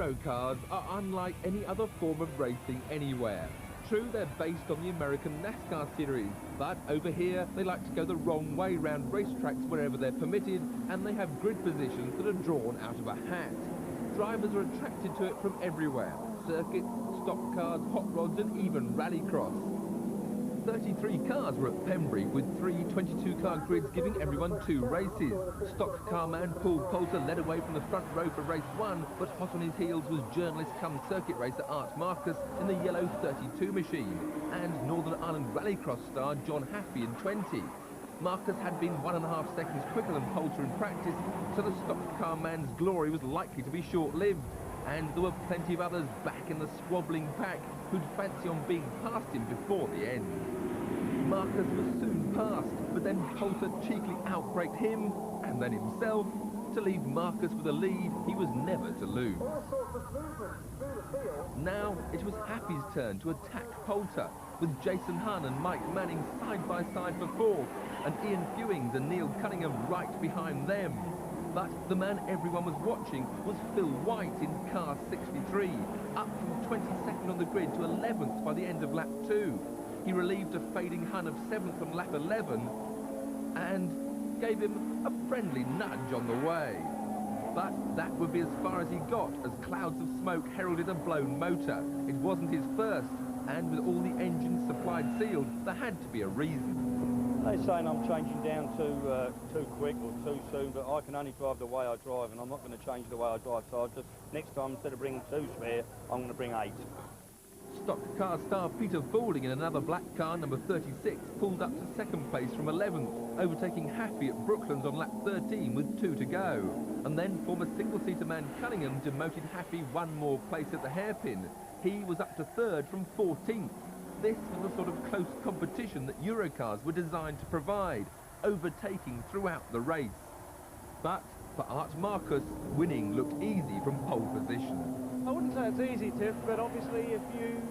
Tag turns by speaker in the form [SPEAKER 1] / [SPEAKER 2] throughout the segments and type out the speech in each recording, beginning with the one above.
[SPEAKER 1] Eurocars are unlike any other form of racing anywhere. True, they're based on the American NASCAR series, but over here they like to go the wrong way round racetracks wherever they're permitted, and they have grid positions that are drawn out of a hat. Drivers are attracted to it from everywhere: circuits, stock cars, hot rods and even rallycross. 33 cars were at Pembrey, with 3 22-car grids giving everyone 2 races. Stock car man Paul Poulter led away from the front row for race 1, but hot on his heels was journalist come circuit racer Art Marcus in the yellow 32 machine, and Northern Ireland rallycross star John Haffey in 20. Marcus had been 1.5 seconds quicker than Poulter in practice, so the stock car man's glory was likely to be short-lived. And there were plenty of others back in the squabbling pack who'd fancy on being past him before the end. Marcus was soon past, but then Poulter cheekily outbraked him, and then himself, to leave Marcus with a lead he was never to lose. Now it was Happy's turn to attack Poulter, with Jason Hunn and Mike Manning side by side for 4th, and Ian Fewings and Neil Cunningham right behind them. But the man everyone was watching was Phil White in car 63, up from 22nd on the grid to 11th by the end of lap 2. He relieved a fading Hun of 7th on lap 11 and gave him a friendly nudge on the way. But that would be as far as he got, as clouds of smoke heralded a blown motor. It wasn't his first, and with all the engines supplied sealed, there had to be a reason.
[SPEAKER 2] They're saying I'm changing down too quick or too soon, but I can only drive the way I drive, and I'm not going to change the way I drive, so I'll just, next time, instead of bringing 2 spare, I'm going to bring 8.
[SPEAKER 1] Stock car star Peter Faulding in another black car, number 36, pulled up to 2nd place from 11th, overtaking Happy at Brooklands on lap 13 with 2 to go. And then former single-seater man Cunningham demoted Happy 1 more place at the hairpin. He was up to 3rd from 14th. This was the sort of close competition that Eurocars were designed to provide, overtaking throughout the race. But for Art Marcus, winning looked easy from pole position.
[SPEAKER 3] I wouldn't say it's easy, Tiff, but obviously if you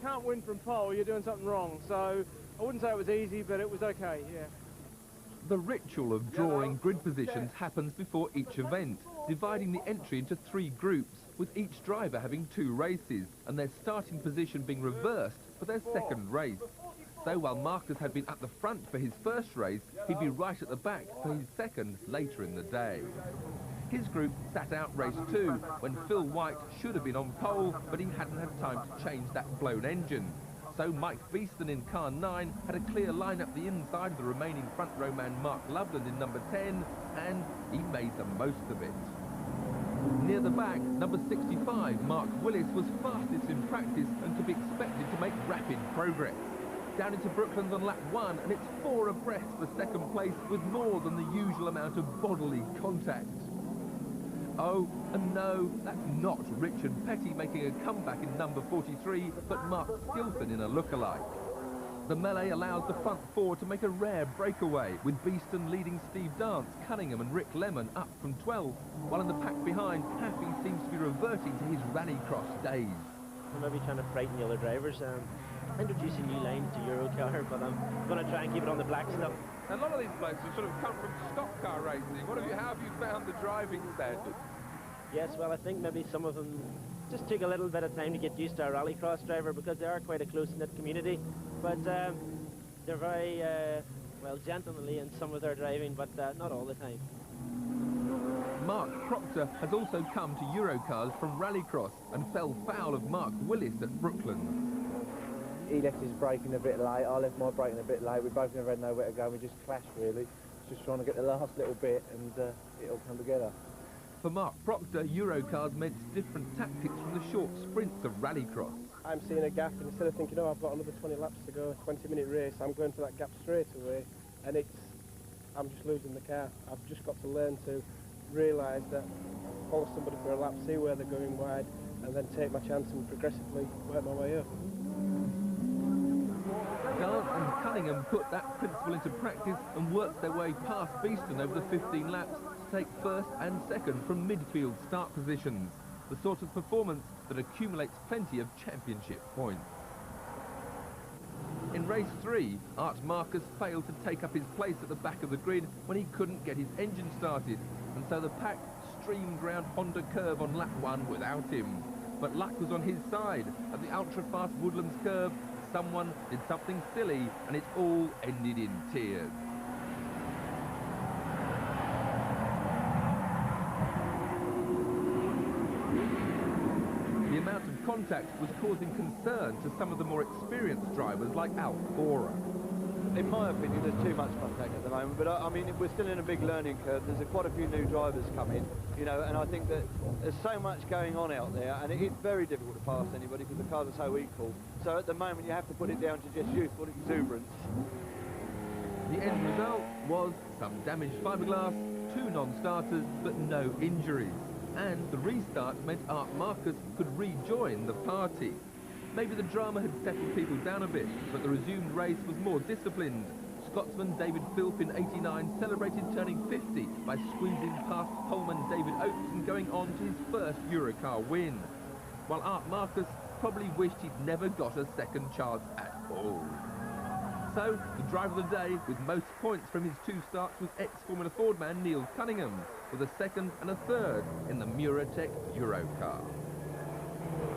[SPEAKER 3] can't win from pole, you're doing something wrong. So I wouldn't say it was easy, but it was okay, yeah.
[SPEAKER 1] The ritual of drawing grid positions happens before each event, dividing the entry into 3 groups, with each driver having 2 races, and their starting position being reversed for their 2nd race. So while Marcus had been at the front for his 1st race, he'd be right at the back for his 2nd later in the day. His group sat out race 2, when Phil White should have been on pole, but he hadn't had time to change that blown engine. So Mike Beeston in car 9 had a clear line up the inside of the remaining front row man Mark Loveland in number 10, and he made the most of it. Near the back, number 65, Mark Willis, was fastest in practice and could be expected to make rapid progress. Down into Brooklands on lap 1, and it's 4 abreast for 2nd place with more than the usual amount of bodily contact. Oh, and no, that's not Richard Petty making a comeback in number 43, but Mark Skilton in a lookalike. The melee allows the front 4 to make a rare breakaway, with Beeston leading Steve Dance, Cunningham and Rick Lemon up from 12th, while in the pack behind, Happy seems to be reverting to his rallycross days.
[SPEAKER 4] I'm maybe trying to frighten the other drivers. Introducing new lines to Eurocar, but I'm going to try and keep it on the black stuff.
[SPEAKER 1] A lot of these blokes have sort of come from stock car racing. How have you found the driving standard?
[SPEAKER 4] Yes, well, I think maybe some of them just took a little bit of time to get used to a rallycross driver, because they are quite a close-knit community. But they're very, well, gentlemanly in some of their driving, but not all the time.
[SPEAKER 1] Mark Proctor has also come to Eurocars from rallycross and fell foul of Mark Willis at Brooklands.
[SPEAKER 5] He left his braking a bit late, I left my braking a bit late. We both never had nowhere to go, we just clashed really. Just trying to get the last little bit, and it all come together.
[SPEAKER 1] For Mark Proctor, Eurocars meant different tactics from the short sprints of rallycross.
[SPEAKER 3] I'm seeing a gap, and instead of thinking, oh, I've got another 20 laps to go, 20-minute race, I'm going for that gap straight away, and I'm just losing the car. I've just got to learn to realise that, follow somebody for a lap, see where they're going wide, and then take my chance and progressively work my way up.
[SPEAKER 1] Dance and Cunningham put that principle into practice and worked their way past Beeston over the 15 laps to take 1st and 2nd from midfield start positions, the sort of performance that accumulates plenty of championship points. In race 3, Art Marcus failed to take up his place at the back of the grid when he couldn't get his engine started, and so the pack extreme ground Honda curve on lap 1 without him. But luck was on his side. At the ultra-fast Woodlands curve, someone did something silly and it all ended in tears. The amount of contact was causing concern to some of the more experienced drivers like Alf Bora.
[SPEAKER 6] In my opinion, there's too much contact at the moment, but I mean, we're still in a big learning curve. There's quite a few new drivers coming, you know, and I think that there's so much going on out there, and it is very difficult to pass anybody because the cars are so equal. So at the moment, you have to put it down to just youthful exuberance.
[SPEAKER 1] The end result was some damaged fiberglass, 2 non-starters, but no injuries. And the restart meant Art Marcus could rejoin the party. Maybe the drama had settled people down a bit, but the resumed race was more disciplined. Scotsman David Philp in '89 celebrated turning 50 by squeezing past poleman David Oates and going on to his first Eurocar win. While Art Marcus probably wished he'd never got a second chance at all. So, the driver of the day with most points from his 2 starts was ex-Formula Ford man Neil Cunningham, with a second and a third in the Muratec Eurocar.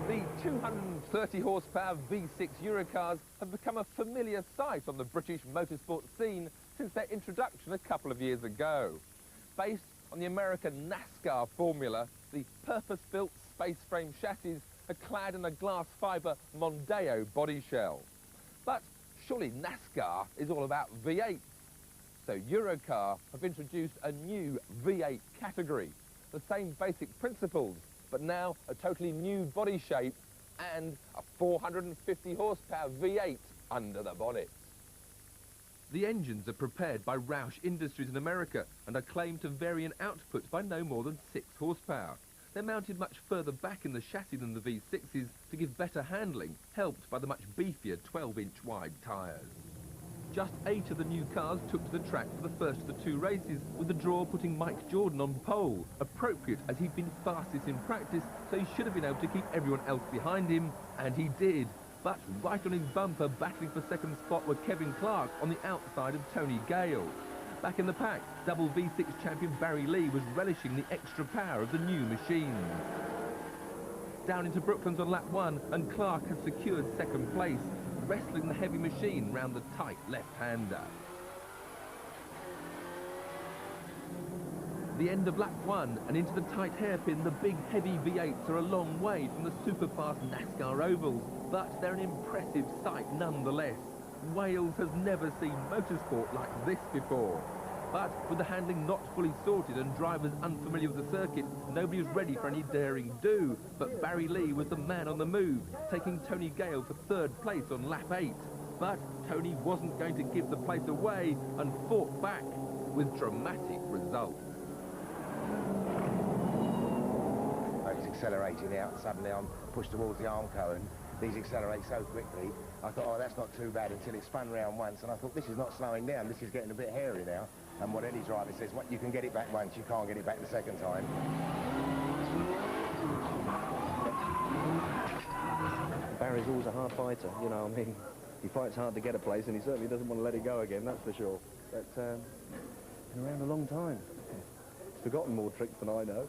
[SPEAKER 1] The 230 horsepower V6 Eurocars have become a familiar sight on the British motorsport scene since their introduction a couple of years ago. Based on the American NASCAR formula, the purpose-built space-frame chassis are clad in a glass fibre Mondeo body shell. But surely NASCAR is all about V8s. So Eurocar have introduced a new V8 category. The same basic principles, but now a totally new body shape and a 450 horsepower V8 under the bonnet. The engines are prepared by Roush Industries in America and are claimed to vary in output by no more than 6 horsepower. They're mounted much further back in the chassis than the V6s to give better handling, helped by the much beefier 12-inch wide tyres. Just 8 of the new cars took to the track for the first of the 2 races, with the draw putting Mike Jordan on pole, appropriate as he'd been fastest in practice, so he should have been able to keep everyone else behind him, and he did. But right on his bumper, battling for second spot were Kevin Clark on the outside of Tony Gale. Back in the pack, double V6 champion Barry Lee was relishing the extra power of the new machine. Down into Brooklands on lap 1, and Clark has secured second place, wrestling the heavy machine round the tight left-hander. The end of lap 1 and into the tight hairpin, the big heavy V8s are a long way from the super-fast NASCAR ovals, but they're an impressive sight nonetheless. Wales has never seen motorsport like this before. But with the handling not fully sorted and drivers unfamiliar with the circuit, nobody was ready for any daring do. But Barry Lee was the man on the move, taking Tony Gale for 3rd place on lap 8. But Tony wasn't going to give the place away and fought back with dramatic results.
[SPEAKER 7] I was accelerating out, suddenly I'm pushed towards the Armco and these accelerate so quickly. I thought, oh, that's not too bad, until it spun round once, and I thought, this is not slowing down, this is getting a bit hairy now. And what any driver says, you can get it back once, you can't get it back the second time.
[SPEAKER 8] Barry's always a hard fighter, you know, I mean, he fights hard to get a place, and he certainly doesn't want to let it go again, that's for sure. But, been around a long time. He's forgotten more tricks than I know.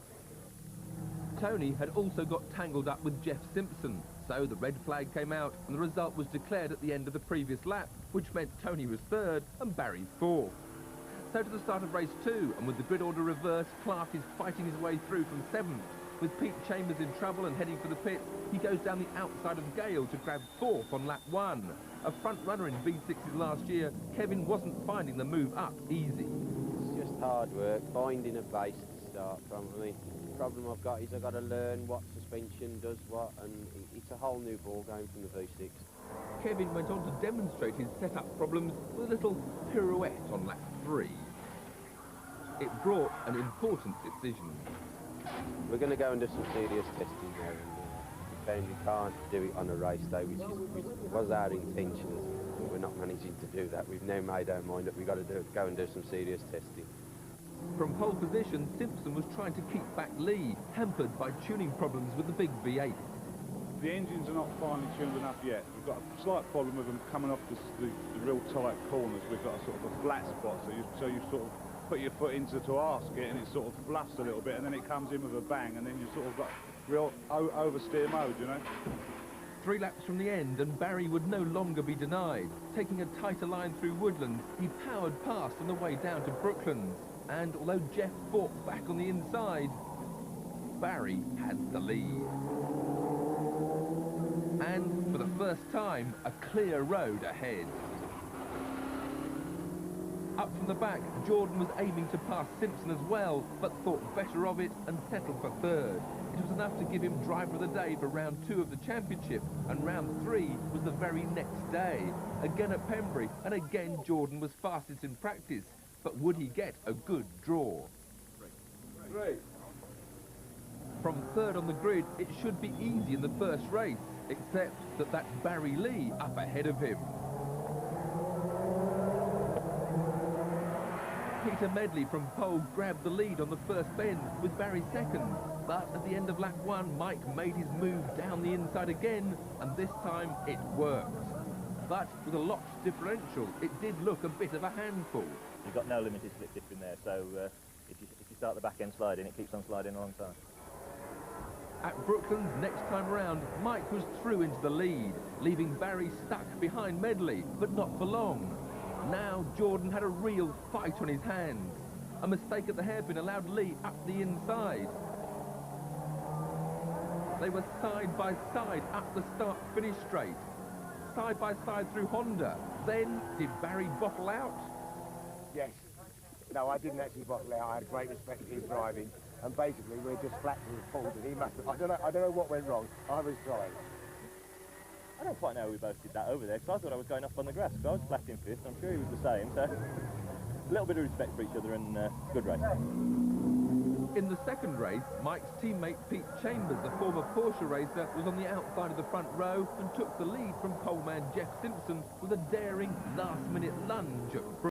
[SPEAKER 1] Tony had also got tangled up with Jeff Simpson, so the red flag came out and the result was declared at the end of the previous lap, which meant Tony was 3rd and Barry 4th. So to the start of race 2, and with the grid order reversed, Clark is fighting his way through from 7th. With Pete Chambers in trouble and heading for the pits, he goes down the outside of Gale to grab 4th on lap 1. A front runner in V6s last year, Kevin wasn't finding the move up easy.
[SPEAKER 9] It's just hard work, finding a base to start from. I mean, the problem I've got is I've got to learn what suspension does what, and it's a whole new ball game from the V6.
[SPEAKER 1] Kevin went on to demonstrate his setup problems with a little pirouette on lap 3. It brought an important decision.
[SPEAKER 9] We're going to go and do some serious testing now, and we found we can't do it on a race day, which was our intention, but we're not managing to do that. We've now made our mind that we've got to go and do some serious testing.
[SPEAKER 1] From pole position, Simpson was trying to keep back Lee, hampered by tuning problems with the big V8.
[SPEAKER 10] The engines are not finely tuned enough yet. We've got a slight problem with them coming off the real tight corners. We've got a sort of a flat spot, so you sort of put your foot into to ask it, and it sort of fluffs a little bit, and then it comes in with a bang, and then you sort of got real oversteer mode, you know.
[SPEAKER 1] 3 laps from the end, and Barry would no longer be denied. Taking a tighter line through Woodlands, he powered past on the way down to Brooklands. And although Jeff fought back on the inside, Barry had the lead. And for the first time, a clear road ahead. Up from the back, Jordan was aiming to pass Simpson as well, but thought better of it and settled for third. It was enough to give him driver of the day for round 2 of the championship, and round 3 was the very next day. Again at Pembrey, and again Jordan was fastest in practice, but would he get a good draw?
[SPEAKER 10] Great.
[SPEAKER 1] From third on the grid, it should be easy in the first race, except that that's Barry Lee up ahead of him. Peter Medley from pole grabbed the lead on the first bend, with Barry second. But at the end of lap 1, Mike made his move down the inside again, and this time it worked. But with a locked differential, it did look a bit of a handful.
[SPEAKER 11] You've got no limited slip dip in there, so if you start the back end sliding, it keeps on sliding alongside.
[SPEAKER 1] At Brooklands next time round, Mike was through into the lead, leaving Barry stuck behind Medley, but not for long. Now Jordan had a real fight on his hands. A mistake at the hairpin allowed Lee up the inside. They were side by side up the start-finish straight. Side by side through Honda. Then, did Barry bottle out?
[SPEAKER 7] Yes. No, I didn't actually bottle out. I had great respect for his driving. And basically, we're just flat to the fault, and he must have... I don't know what went wrong. I was trying.
[SPEAKER 11] I don't quite know how we both did that over there, because I thought I was going off on the grass, because I was flat in fifth. I'm sure he was the same, so... A little bit of respect for each other, and good race.
[SPEAKER 1] In the second race, Mike's teammate Pete Chambers, the former Porsche racer, was on the outside of the front row and took the lead from poleman Jeff Simpson with a daring last-minute lunge at